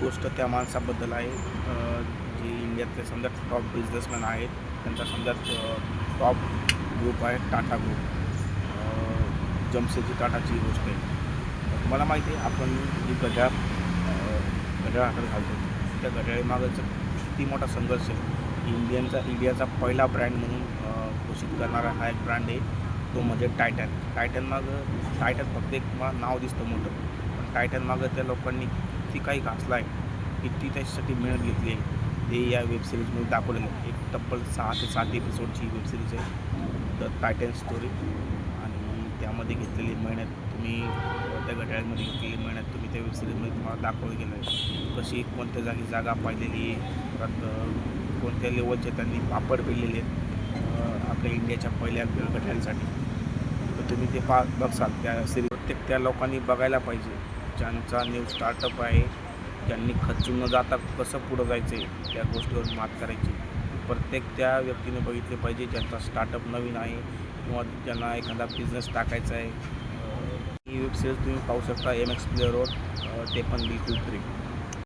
गोष्ट त्या माणसाबद्दल आहे जे इंडियातले समजा टॉप बिझनेसमॅन आहेत. त्यांचा समजा टॉप ग्रुप आहे टाटा ग्रुप. जमशेदजी टाटाची गोष्ट आहे. तुम्हाला माहिती आहे आपण जी घड्याळ हातात घालतो त्या घड्याळीमागचं किती मोठा संघर्ष आहे. इंडियाचा पहिला ब्रँड म्हणून घोषित करणारा हा एक ब्रँड आहे, तो म्हणजे टायटन फक्त एक नाव दिसतं मोठं, पण टायटन मागं त्या लोकांनी किती काही घासलं आहे, किती त्याच्यासाठी मेहनत घेतली आहे ते या वेबसिरीजमध्ये दाखवलेलं आहे. एक तब्बल 6 ते 7 एपिसोडची वेबसिरीज आहे द टायटन स्टोरी. आणि त्यामध्ये घेतलेली मेहनत तुम्ही त्या घड्याळामध्ये घेतलेली मेहनत तुम्ही त्या वेबसिरीजमध्ये तुम्हाला दाखवलं गेलं आहे. कशी कोणत्या जागा पाहिलेली आहे, परत कोणत्या लेवलचे त्यांनी पापड पेरलेले आहेत आपल्या इंडियाच्या पहिल्या घड्याळासाठी. तर तुम्ही ते बघसाल त्या सिरीज. प्रत्येक त्या लोकांनी बघायला पाहिजे ज्यांचा न्यू स्टार्टअप आहे, ज्यांनी खचून न जाता कसं पुढं जायचं आहे, त्या गोष्टीवर मात करायची. प्रत्येक त्या व्यक्तीने बघितले पाहिजे ज्यांचा स्टार्टअप नवीन आहे किंवा ज्यांना एखादा बिझनेस टाकायचा आहे. ही वेबसिरीज तुम्ही पाहू शकता MX प्लेअरवर, ते पण बिलकुल फ्री.